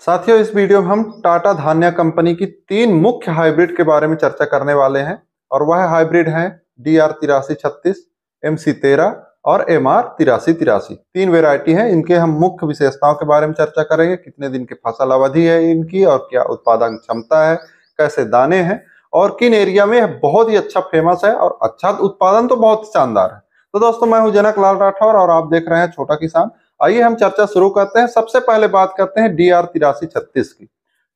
साथियों, इस वीडियो में हम टाटा धान्या कंपनी की 3 मुख्य हाइब्रिड के बारे में चर्चा करने वाले हैं और वह हाइब्रिड हैं DR8336, MC13 और MR8383। 3 वेराइटी हैं। इनके हम मुख्य विशेषताओं के बारे में चर्चा करेंगे। कितने दिन की फसल अवधि है इनकी और क्या उत्पादन क्षमता है, कैसे दाने हैं और किन एरिया में बहुत ही अच्छा फेमस है और अच्छा उत्पादन तो बहुत शानदार है। तो दोस्तों, मैं हूं जनक लाल राठौर और आप देख रहे हैं छोटा किसान। आइए हम चर्चा शुरू करते हैं। सबसे पहले बात करते हैं DR8336 की।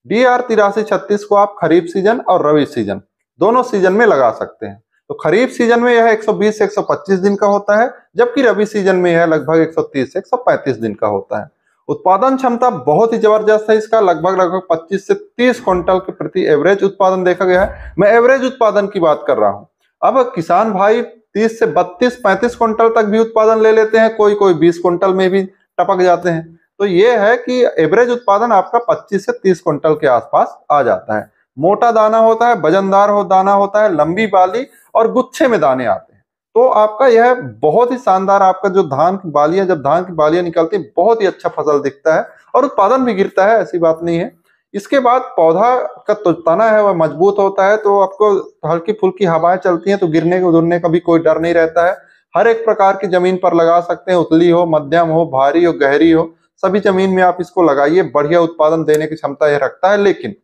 DR8336 को आप खरीफ सीजन और रबी सीजन दोनों सीजन में लगा सकते हैं। तो खरीफ सीजन में यह 120 से 125 दिन का होता है, जबकि रबी सीजन में यह लगभग 130 से 135 दिन का होता है। उत्पादन क्षमता बहुत ही जबरदस्त है इसका, लगभग 25 से 30 क्विंटल के प्रति एवरेज उत्पादन देखा गया है। मैं एवरेज उत्पादन की बात कर रहा हूं। अब किसान भाई 30 से 32-35 क्विंटल तक भी उत्पादन ले लेते हैं, कोई 20 क्विंटल में भी टपक जाते हैं। तो ये है कि एवरेज उत्पादन आपका 25 से 30 क्विंटल के आसपास आ जाता है। मोटा दाना होता है, वजनदार दाना होता है, लंबी बाली और गुच्छे में दाने आते हैं। तो आपका यह बहुत ही शानदार, आपका जो धान की बालियां, जब धान की बालियां निकलती है बहुत ही अच्छा फसल दिखता है और उत्पादन भी गिरता है, ऐसी बात नहीं है। इसके बाद पौधा का जो तना है वह मजबूत होता है, तो आपको हल्की फुल्की हवाएं चलती हैं तो गिरने उधरने का भी कोई डर नहीं रहता है। हर एक प्रकार की जमीन पर लगा सकते हैं, उतली हो, मध्यम हो, भारी हो, गहरी हो, सभी जमीन में आप इसको लगाइए। बढ़िया उत्पादन देने की क्षमता यह रखता है, लेकिन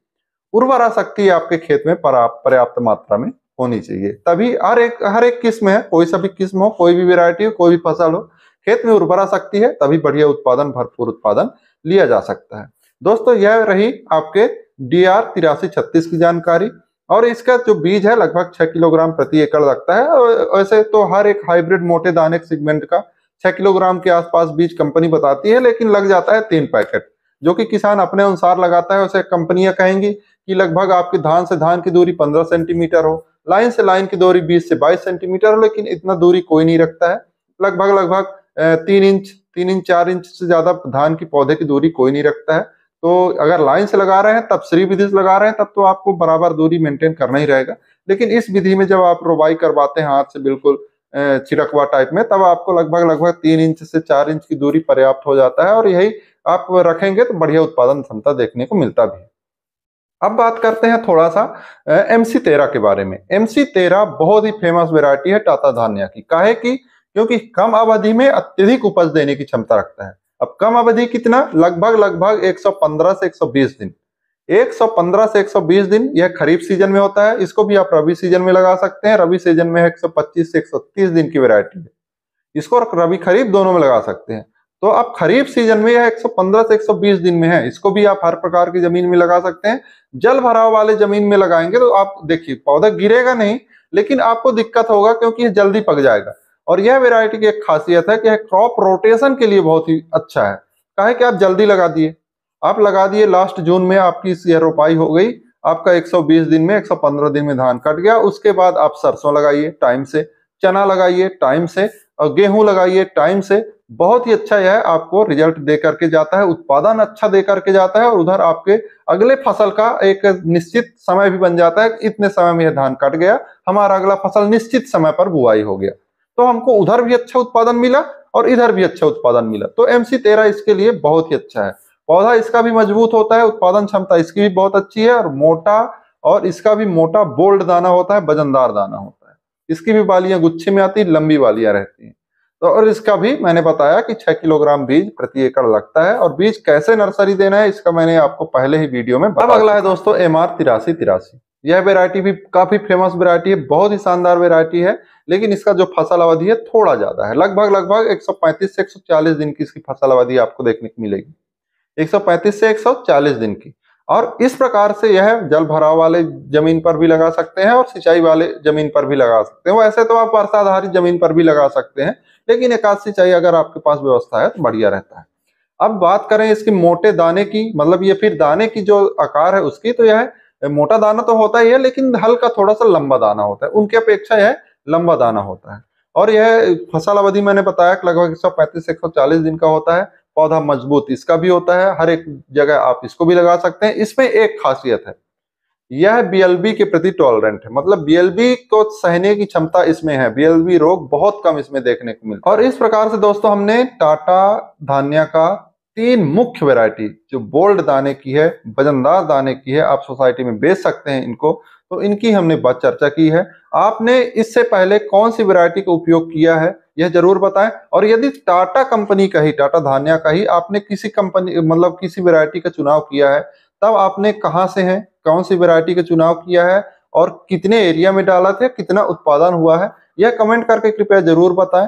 उर्वरा शक्ति आपके खेत में पर्याप्त मात्रा में होनी चाहिए। तभी हर एक किस्म है, कोई सा भी किस्म हो, कोई भी वेरायटी हो, कोई भी फसल हो, खेत में उर्वरा शक्ति है तभी बढ़िया उत्पादन, भरपूर उत्पादन लिया जा सकता है। दोस्तों, यह रही आपके DR8336 की जानकारी। और इसका जो बीज है लगभग 6 किलोग्राम प्रति एकड़ लगता है। और वैसे तो हर एक हाइब्रिड मोटे दाने सेगमेंट का 6 किलोग्राम के आसपास बीज कंपनी बताती है, लेकिन लग जाता है 3 पैकेट, जो कि किसान अपने अनुसार लगाता है। उसे कंपनियां कहेंगी कि लगभग आपकी धान से धान की दूरी 15 सेंटीमीटर हो, लाइन से लाइन की दूरी 20 से 22 सेंटीमीटर हो, लेकिन इतना दूरी कोई नहीं रखता है। लगभग 3 इंच 4 इंच से ज्यादा धान की पौधे की दूरी कोई नहीं रखता है। तो अगर लाइन से लगा रहे हैं, तब श्री विधि से लगा रहे हैं, तब तो आपको बराबर दूरी मेंटेन करना ही रहेगा। लेकिन इस विधि में जब आप रोपाई करवाते हैं हाथ से बिल्कुल छिड़कवा टाइप में, तब आपको लगभग 3 इंच से 4 इंच की दूरी पर्याप्त हो जाता है और यही आप रखेंगे तो बढ़िया उत्पादन क्षमता देखने को मिलता भी है। अब बात करते हैं थोड़ा सा MC13 के बारे में। MC13 बहुत ही फेमस वैरायटी है टाटा धान्या की। काहे की? क्योंकि कम अवधि में अत्यधिक उपज देने की क्षमता रखता है। अब कम अवधि कितना? लगभग 115 से 120 दिन। 115 से 120 दिन यह खरीफ सीजन में होता है। इसको भी आप रबी सीजन में लगा सकते हैं। रबी सीजन में 125 से 130 दिन की वैरायटी है। इसको रबी खरीफ दोनों में लगा सकते हैं। तो आप खरीफ सीजन में यह 115 से 120 दिन में है। इसको भी आप हर प्रकार की जमीन में लगा सकते हैं। जल भराव वाले जमीन में लगाएंगे तो आप देखिए पौधा गिरेगा नहीं, लेकिन आपको दिक्कत होगा क्योंकि यह जल्दी पक जाएगा। और यह वैरायटी की एक खासियत है कि यह क्रॉप रोटेशन के लिए बहुत ही अच्छा है। काहे कि आप जल्दी लगा दिए, आप लगा दिए लास्ट जून में आपकी यह रोपाई हो गई, आपका 120 दिन में 115 दिन में धान कट गया। उसके बाद आप सरसों लगाइए टाइम से, चना लगाइए टाइम से और गेहूं लगाइए टाइम से। बहुत ही अच्छा यह आपको रिजल्ट दे करके जाता है, उत्पादन अच्छा दे करके जाता है और उधर आपके अगले फसल का एक निश्चित समय भी बन जाता है। इतने समय में यह धान कट गया, हमारा अगला फसल निश्चित समय पर बुआई हो गया, तो हमको उधर भी अच्छा उत्पादन मिला और इधर भी अच्छा उत्पादन मिला। तो MC13 इसके लिए बहुत ही अच्छा है। पौधा इसका भी मजबूत होता है, उत्पादन क्षमता इसकी भी बहुत अच्छी है और मोटा, और इसका भी मोटा बोल्ड दाना होता है, वजनदार दाना होता है। इसकी भी बालियां गुच्छे में आती, लंबी बालियां रहती हैं। तो और इसका भी मैंने बताया कि 6 किलोग्राम बीज प्रति एकड़ लगता है। और बीज कैसे नर्सरी देना है इसका मैंने आपको पहले ही वीडियो में बताया। अब अगला है दोस्तों MR8383। यह वैरायटी भी काफी फेमस वैरायटी है, बहुत ही शानदार वैरायटी है, लेकिन इसका जो फसल अवधि है थोड़ा ज्यादा है। लगभग 135 से 140 दिन की इसकी फसल अवधि आपको देखने को मिलेगी, 135 से 140 दिन की। और इस प्रकार से यह जल भराव वाले जमीन पर भी लगा सकते हैं और सिंचाई वाले जमीन पर भी लगा सकते हैं। वैसे तो आप वर्षा आधारित जमीन पर भी लगा सकते हैं, लेकिन एकाध सिंचाई अगर आपके पास व्यवस्था है तो बढ़िया रहता है। अब बात करें इसके मोटे दाने की, मतलब ये फिर दाने की जो आकार है उसकी, तो यह मोटा दाना तो होता ही है, लेकिन हल्का थोड़ा सा लंबा दाना होता है। उनकी अपेक्षा यह लंबा दाना होता है। और यह फसल अवधि मैंने बताया कि लगभग 135 से 140 दिन का होता है। पौधा मजबूत इसका भी होता है, हर एक जगह आप इसको भी लगा सकते हैं। इसमें एक खासियत है, यह BLB के प्रति टॉलरेंट है, मतलब BLB को सहने की क्षमता इसमें है। BLB रोग बहुत कम इसमें देखने को मिलता है। और इस प्रकार से दोस्तों हमने टाटा धान्या का तीन मुख्य वैरायटी जो बोल्ड दाने की है, वजनदार दाने की है, आप सोसाइटी में बेच सकते हैं इनको, तो इनकी हमने बात चर्चा की है। आपने इससे पहले कौन सी वैरायटी का उपयोग किया है यह जरूर बताएं। और यदि टाटा कंपनी का ही, टाटा धान्या का ही आपने किसी कंपनी मतलब किसी वैरायटी का चुनाव किया है, तब आपने कहाँ से है, कौन सी वैरायटी का चुनाव किया है और कितने एरिया में डाला था, कितना उत्पादन हुआ है, यह कमेंट करके कृपया जरूर बताएं।